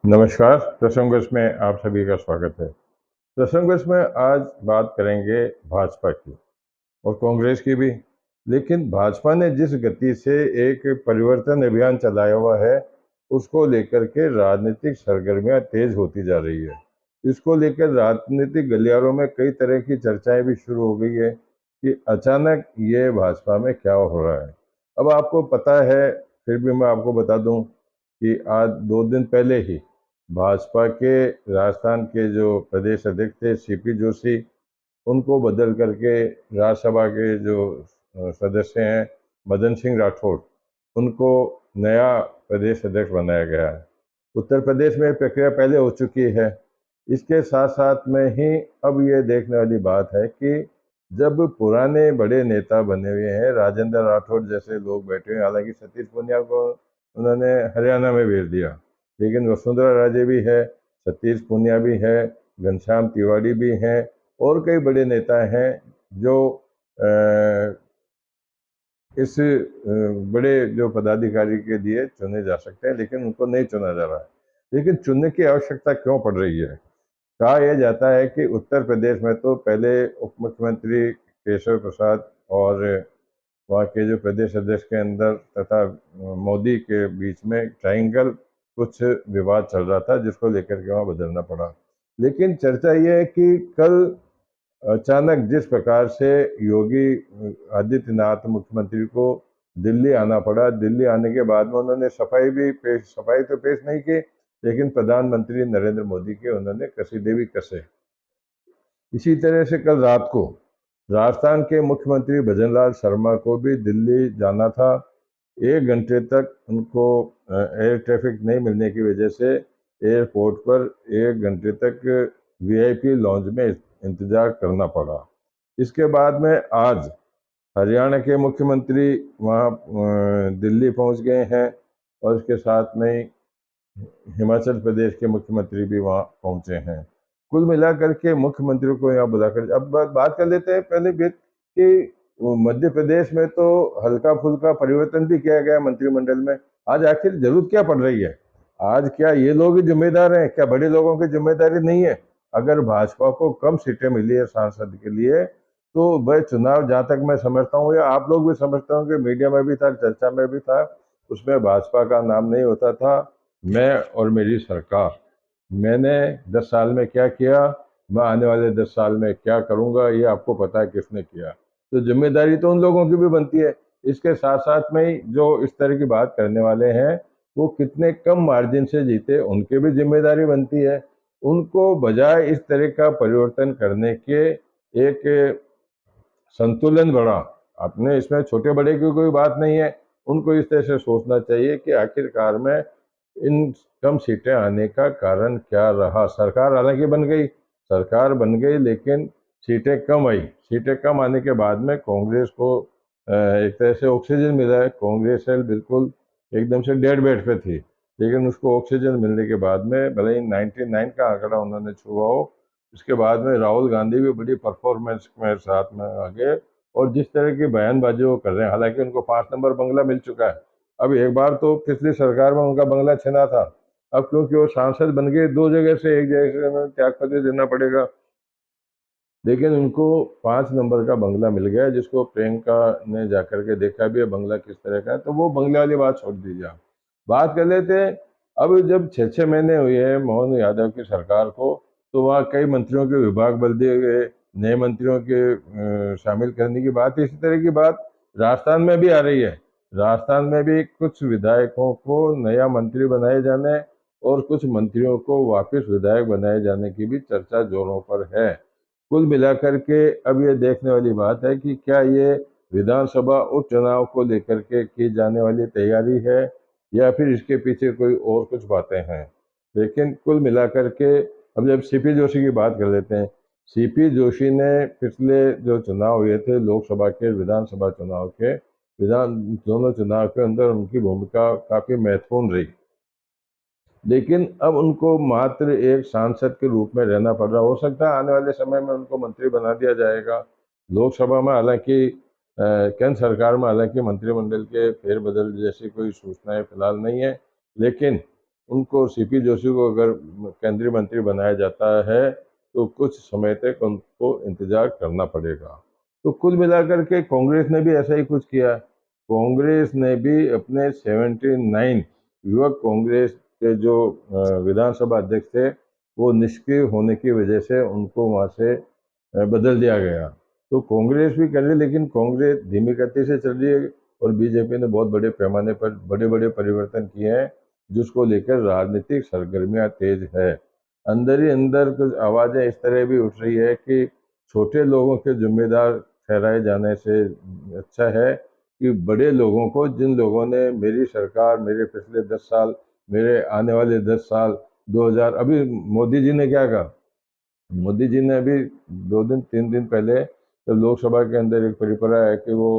नमस्कार। प्रसंगोष्ठ में आप सभी का स्वागत है। प्रसंगोष्ठ में आज बात करेंगे भाजपा की और कांग्रेस की भी। लेकिन भाजपा ने जिस गति से एक परिवर्तन अभियान चलाया हुआ है, उसको लेकर के राजनीतिक सरगर्मियां तेज होती जा रही है। इसको लेकर राजनीतिक गलियारों में कई तरह की चर्चाएं भी शुरू हो गई है कि अचानक ये भाजपा में क्या हो रहा है। अब आपको पता है, फिर भी मैं आपको बता दूं कि आज 2 दिन पहले ही भाजपा के राजस्थान के जो प्रदेश अध्यक्ष थे सीपी जोशी, उनको बदल करके राज्यसभा के जो सदस्य हैं मदन सिंह राठौड़, उनको नया प्रदेश अध्यक्ष बनाया गया है। उत्तर प्रदेश में प्रक्रिया पहले हो चुकी है। इसके साथ साथ में ही अब ये देखने वाली बात है कि जब पुराने बड़े नेता बने हुए हैं, राजेंद्र राठौड़ जैसे लोग बैठे हुए हैं, हालांकि सतीश पूनिया को उन्होंने हरियाणा में भेज दिया, लेकिन वसुंधरा राजे भी है, सतीश पूनिया भी है, घनश्याम तिवाड़ी भी हैं और कई बड़े नेता हैं जो इस बड़े जो पदाधिकारी के लिए चुने जा सकते हैं, लेकिन उनको नहीं चुना जा रहा है। लेकिन चुनने की आवश्यकता क्यों पड़ रही है? कहा यह जाता है कि उत्तर प्रदेश में तो पहले उप मुख्यमंत्री केशव प्रसाद और वहाँ के जो प्रदेश अध्यक्ष के अंदर तथा मोदी के बीच में ट्रायंगल कुछ विवाद चल रहा था, जिसको लेकर के वहाँ बदलना पड़ा। लेकिन चर्चा ये है कि कल अचानक जिस प्रकार से योगी आदित्यनाथ मुख्यमंत्री को दिल्ली आना पड़ा, दिल्ली आने के बाद में उन्होंने सफाई तो पेश नहीं की, लेकिन प्रधानमंत्री नरेंद्र मोदी के उन्होंने कसीदे भी कसे। इसी तरह से कल रात को राजस्थान के मुख्यमंत्री भजनलाल शर्मा को भी दिल्ली जाना था। 1 घंटे तक उनको एयर ट्रैफिक नहीं मिलने की वजह से एयरपोर्ट पर 1 घंटे तक वीआईपी लॉन्ज में इंतजार करना पड़ा। इसके बाद में आज हरियाणा के मुख्यमंत्री वहाँ दिल्ली पहुँच गए हैं और इसके साथ में हिमाचल प्रदेश के मुख्यमंत्री भी वहाँ पहुँचे हैं। कुल मिलाकर के मुख्यमंत्रियों को यहाँ बुलाकर अब बात कर लेते हैं पहले कि मध्य प्रदेश में तो हल्का फुल्का परिवर्तन भी किया गया मंत्रिमंडल में। आज आखिर जरूरत क्या पड़ रही है? आज क्या ये लोग ही जिम्मेदार हैं? क्या बड़े लोगों की जिम्मेदारी नहीं है? अगर भाजपा को कम सीटें मिली है सांसद के लिए, तो वह चुनाव, जहाँ तक मैं समझता हूँ या आप लोग भी समझते होंगे, मीडिया में भी था, चर्चा में भी था, उसमें भाजपा का नाम नहीं होता था। मैं और मेरी सरकार, मैंने 10 साल में क्या किया, मैं आने वाले 10 साल में क्या करूंगा, ये आपको पता है किसने किया। तो जिम्मेदारी तो उन लोगों की भी बनती है। इसके साथ साथ में ही जो इस तरह की बात करने वाले हैं, वो कितने कम मार्जिन से जीते, उनकी भी जिम्मेदारी बनती है। उनको बजाय इस तरह का परिवर्तन करने के एक संतुलन बड़ा, अपने इसमें छोटे बड़े की कोई बात नहीं है। उनको इस तरह से सोचना चाहिए कि आखिरकार में इन कम सीटें आने का कारण क्या रहा। सरकार बन गई लेकिन सीटें कम आई। सीटें कम आने के बाद में कांग्रेस को एक तरह से ऑक्सीजन मिला है। कांग्रेस बिल्कुल एकदम से डेड बेड पे थी, लेकिन उसको ऑक्सीजन मिलने के बाद में भले ही 99 का आंकड़ा उन्होंने छुआ हो, उसके बाद में राहुल गांधी भी बड़ी परफॉर्मेंस में साथ में आ गए और जिस तरह की बयानबाजी वो कर रहे हैं, हालांकि उनको 5 नंबर बंगला मिल चुका है। अब एक बार तो पिछली सरकार में उनका बंगला छिना था, अब क्योंकि वो सांसद बन गए, 2 जगह से एक जगह से उन्हें त्यागपत्र देना पड़ेगा, लेकिन उनको 5 नंबर का बंगला मिल गया, जिसको प्रियंका ने जाकर के देखा भी है बंगला किस तरह का है। तो वो बंगले वाली बात छोड़ दीजिए, आप बात कर लेते हैं। अब जब 6 महीने हुए हैं मोहन यादव की सरकार को, तो वहाँ कई मंत्रियों के विभाग बदल दिए गए, नए मंत्रियों के शामिल करने की बात, इसी तरह की बात राजस्थान में भी आ रही है। राजस्थान में भी कुछ विधायकों को नया मंत्री बनाए जाने और कुछ मंत्रियों को वापस विधायक बनाए जाने की भी चर्चा जोरों पर है। कुल मिलाकर के अब ये देखने वाली बात है कि क्या ये विधानसभा उपचुनाव को लेकर के की जाने वाली तैयारी है या फिर इसके पीछे कोई और कुछ बातें हैं। लेकिन कुल मिलाकर के अब जब सीपी जोशी की बात कर लेते हैं, सीपी जोशी ने पिछले जो चुनाव हुए थे, लोकसभा के विधानसभा चुनाव के, दोनों चुनाव के अंदर उनकी भूमिका काफी महत्वपूर्ण रही, लेकिन अब उनको मात्र एक सांसद के रूप में रहना पड़ रहा। हो सकता है आने वाले समय में उनको मंत्री बना दिया जाएगा। लोकसभा में हालांकि केंद्र सरकार में हालांकि मंत्रिमंडल के फेरबदल जैसी कोई सूचनाएं फिलहाल नहीं है, लेकिन उनको सीपी जोशी को अगर केंद्रीय मंत्री बनाया जाता है तो कुछ समय तक उनको इंतजार करना पड़ेगा। तो कुल मिलाकर के कांग्रेस ने भी ऐसा ही कुछ किया। कांग्रेस ने भी अपने 79 युवक कांग्रेस के जो विधानसभा अध्यक्ष थे, वो निष्क्रिय होने की वजह से उनको वहाँ से बदल दिया गया। तो कांग्रेस भी कर रही, लेकिन कांग्रेस धीमी गति से चल रही है और बीजेपी ने बहुत बड़े पैमाने पर बड़े बड़े परिवर्तन किए हैं, जिसको लेकर राजनीतिक सरगर्मियां तेज है। अंदर ही अंदर कुछ आवाजें इस तरह भी उठ रही है कि छोटे लोगों के जिम्मेदार ठहराए जाने से अच्छा है कि बड़े लोगों को, जिन लोगों ने मेरी सरकार, मेरे पिछले 10 साल, मेरे आने वाले 10 साल, 2000, अभी मोदी जी ने क्या कहा, मोदी जी ने अभी 2 दिन 3 दिन पहले जब लोकसभा के अंदर एक परिपरा है कि वो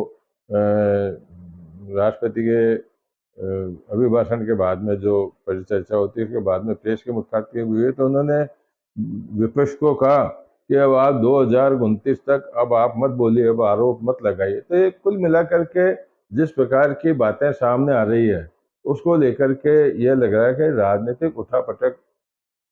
राष्ट्रपति के अभिभाषण के बाद में जो परिचर्चा होती है, उसके बाद में प्रेस के मुखातिब हुए, तो उन्होंने विपक्ष को कहा कि अब आप 2029 तक अब आप मत बोलिए, अब आरोप मत लगाइए। तो ये कुल मिलाकर के जिस प्रकार की बातें सामने आ रही है, उसको लेकर के ये लग रहा है कि राजनीतिक उठापटक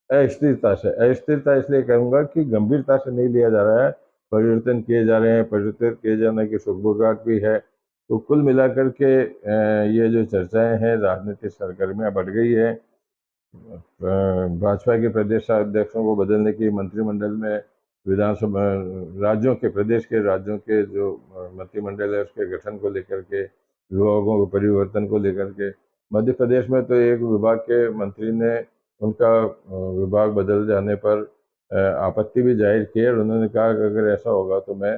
अस्थिरता से, अस्थिरता इसलिए कहूँगा कि गंभीरता से नहीं लिया जा रहा है, परिवर्तन किए जा रहे हैं, परिवर्तन किए जाने की सुगबुगाहट भी है। तो कुल मिलाकर के ये जो चर्चाएं हैं, राजनीतिक सरगर्मियां बढ़ गई है। भाजपा के प्रदेश अध्यक्षों को बदलने की, मंत्रिमंडल में विधानसभा राज्यों के, प्रदेश के राज्यों के जो मंत्रिमंडल है उसके गठन को लेकर के, विभागों के परिवर्तन को लेकर के, मध्य प्रदेश में तो एक विभाग के मंत्री ने उनका विभाग बदल जाने पर आपत्ति भी जाहिर की और उन्होंने कहा कि अगर ऐसा होगा तो मैं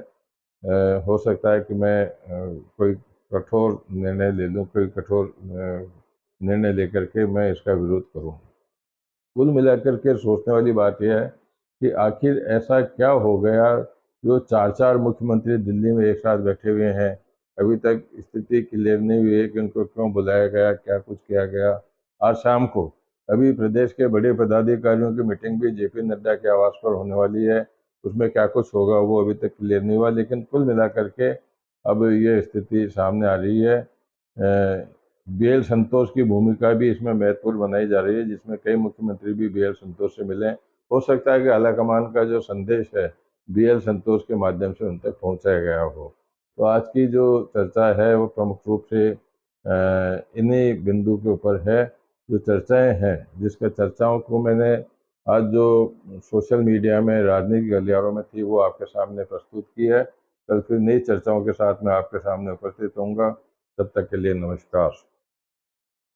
हो सकता है कि मैं कोई कठोर निर्णय ले लूँ, कोई कठोर निर्णय लेकर के मैं इसका विरोध करूँ। कुल मिलाकर के सोचने वाली बात यह है कि आखिर ऐसा क्या हो गया जो 4-4 मुख्यमंत्री दिल्ली में एक साथ बैठे हुए हैं, अभी तक स्थिति क्लियर नहीं हुई है कि उनको क्यों बुलाया गया, क्या कुछ किया गया। आज शाम को अभी प्रदेश के बड़े पदाधिकारियों की मीटिंग भी जेपी नड्डा के आवास पर होने वाली है, उसमें क्या कुछ होगा वो अभी तक क्लियर नहीं हुआ, लेकिन कुल मिलाकर के अब ये स्थिति सामने आ रही है। बी एल संतोष की भूमिका भी इसमें महत्वपूर्ण बनाई जा रही है, जिसमें कई मुख्यमंत्री भी बी एल संतोष से मिले। हो सकता है कि आलाकमान का जो संदेश है बी एल संतोष के माध्यम से उन तक पहुंचाया गया हो। तो आज की जो चर्चा है वो प्रमुख रूप से इन्हीं बिंदु के ऊपर है। जो चर्चाएं हैं, जिसका चर्चाओं को मैंने आज जो सोशल मीडिया में, राजनीतिक गलियारों में थी, वो आपके सामने प्रस्तुत की है। कल फिर नई चर्चाओं के साथ मैं आपके सामने उपस्थित होऊंगा। तब तक के लिए नमस्कार।